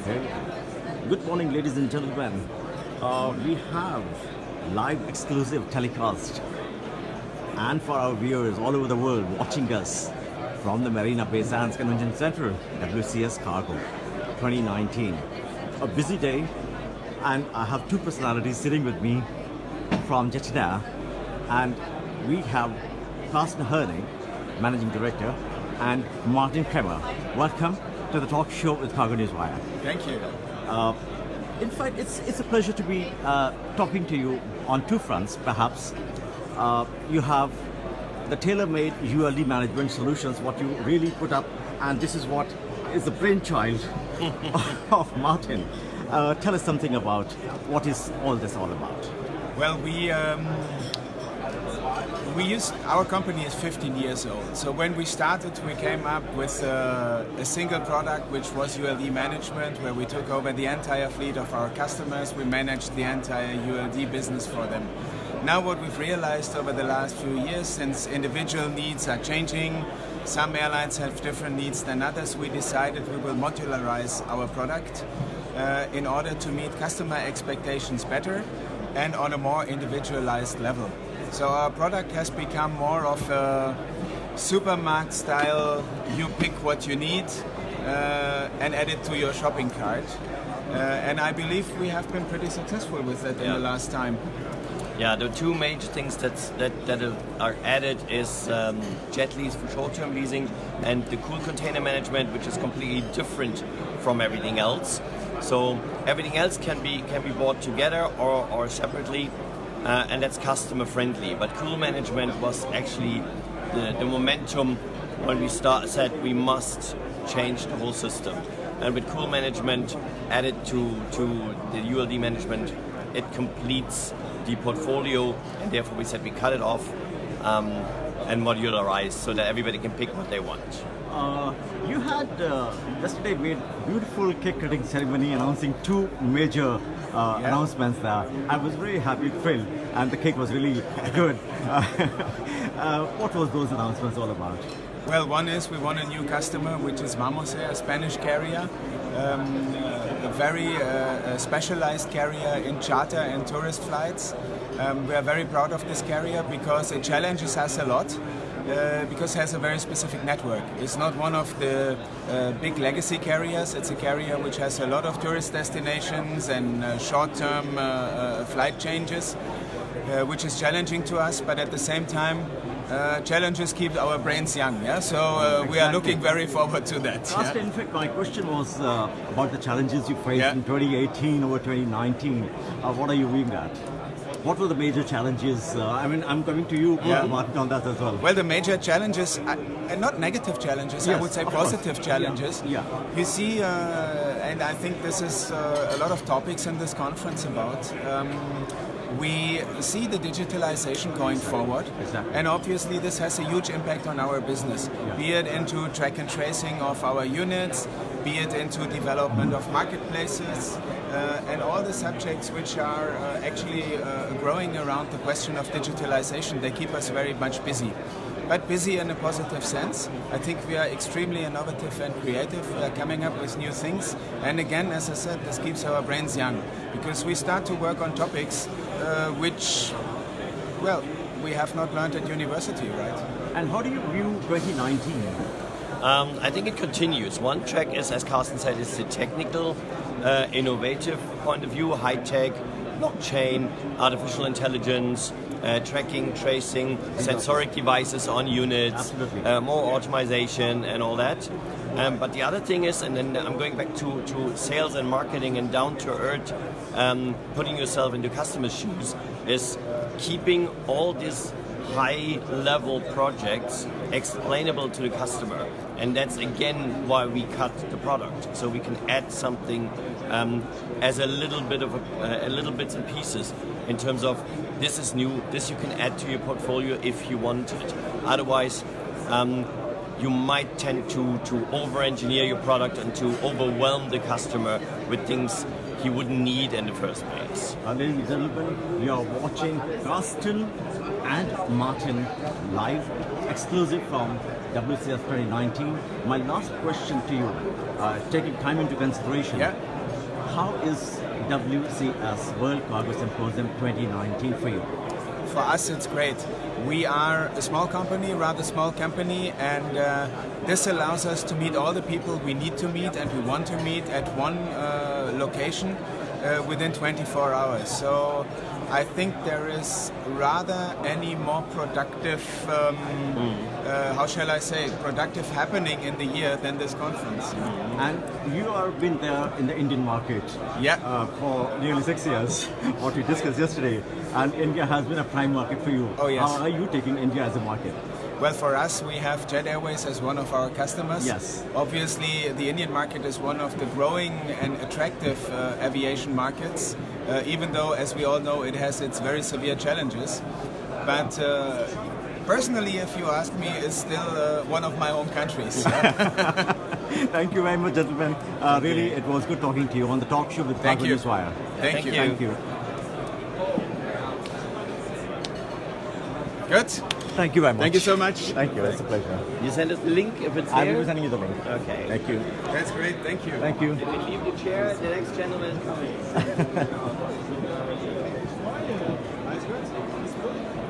Okay. Good morning, ladies and gentlemen. We have live exclusive telecast, and for our viewers all over the world watching us from the Marina Bay Sands Convention Center, WCS Cargo 2019. A busy day, and I have two personalities sitting with me from Jettainer, and we have Carsten Hernig, Managing Director, and Martin Kramer. Welcome to the talk show with CargoNewswire. Thank you. In fact, it's a pleasure to be talking to you on two fronts, perhaps. You have the tailor-made ULD management solutions, what you really put up, and this is what is the brainchild of Martin. Tell us something about what is all this all about. Well, our company is 15 years old. So when we started, we came up with a single product, which was ULD management, where we took over the entire fleet of our customers. We managed the entire ULD business for them. Now what we've realized over the last few years, since individual needs are changing, some airlines have different needs than others, we decided we will modularize our product in order to meet customer expectations better and on a more individualized level. So our product has become more of a supermarket style, you pick what you need and add it to your shopping cart. And I believe we have been pretty successful with that in the last time. Yeah, the two major things that are added is jet lease for short-term leasing and the cool container management, which is completely different from everything else. So everything else can be bought together or separately, and that's customer friendly. But cool management was actually the momentum when we said we must change the whole system. And with cool management added to the ULD management, it completes the portfolio, and therefore we said we cut it off and modularize so that everybody can pick what they want. You had yesterday made beautiful cake cutting ceremony announcing two major announcements there. I was very happy, thrilled, and the cake was really good. What was those announcements all about? Well, one is we won a new customer, which is Vamos Air, a Spanish carrier, a very specialized carrier in charter and tourist flights. We are very proud of this carrier because it challenges us a lot. Because it has a very specific network. It's not one of the big legacy carriers. It's a carrier which has a lot of tourist destinations and short-term flight changes, which is challenging to us, but at the same time, challenges keep our brains young. Yeah? So Exactly. We are looking very forward to that. Last, in fact, my question was about the challenges you faced in 2018 over 2019. What are you viewing at? What were the major challenges? I'm coming to you, Martin, on that as well. Well, the major challenges, and not negative challenges, yes, I would say positive challenges. Yeah. You see, and I think this is a lot of topics in this conference about, we see the digitalization going forward, Exactly. and obviously this has a huge impact on our business, be it into track and tracing of our units, be it into development of marketplaces, and all the subjects which are actually growing around the question of digitalization. They keep us very much busy. But busy in a positive sense. I think we are extremely innovative and creative. We are coming up with new things. And again, as I said, this keeps our brains young. Because we start to work on topics which, well, we have not learned at university, right? And how do you view 2019? I think it continues. One track is, as Carsten said, is the technical, innovative point of view, high-tech, blockchain, artificial intelligence, tracking, tracing, sensoric devices on units, more automation and all that. But the other thing is, and then I'm going back to sales and marketing and down to earth, putting yourself into customers' shoes, is keeping all these high-level projects explainable to the customer, and that's again why we cut the product, so we can add something as a little bits and pieces in terms of this is new, this you can add to your portfolio if you want it. Otherwise, you might tend to over-engineer your product and to overwhelm the customer with things he wouldn't need in the first place. Ladies and gentlemen, you are watching Carsten and Martin live, exclusive from WCS 2019. My last question to you, taking time into consideration, how is WCS World Cargo Symposium 2019 for you? For us, it's great. We are a small company, rather small company, and this allows us to meet all the people we need to meet and we want to meet at one location within 24 hours. So I think there is rather any more productive, how shall I say, productive happening in the year than this conference. And you have been there in the Indian market for nearly 6 years, what we discussed yesterday. And India has been a prime market for you. Oh, yes. How are you taking India as a market? Well, for us, we have Jet Airways as one of our customers. Yes. Obviously, the Indian market is one of the growing and attractive aviation markets, even though, as we all know, it has its very severe challenges. But personally, if you ask me, it's still one of my home countries. Thank you very much, gentlemen. Really, it was good talking to you on the talk show with CargoNewswire. Thank you. Thank you. Good. Thank you very much. Thank you so much. Thank you. It's a pleasure. You send us the link if it's I there? will be sending you the link. Okay. Thank you. That's great. Thank you. Thank you. If you leave the chair, the next gentleman is coming. That's good.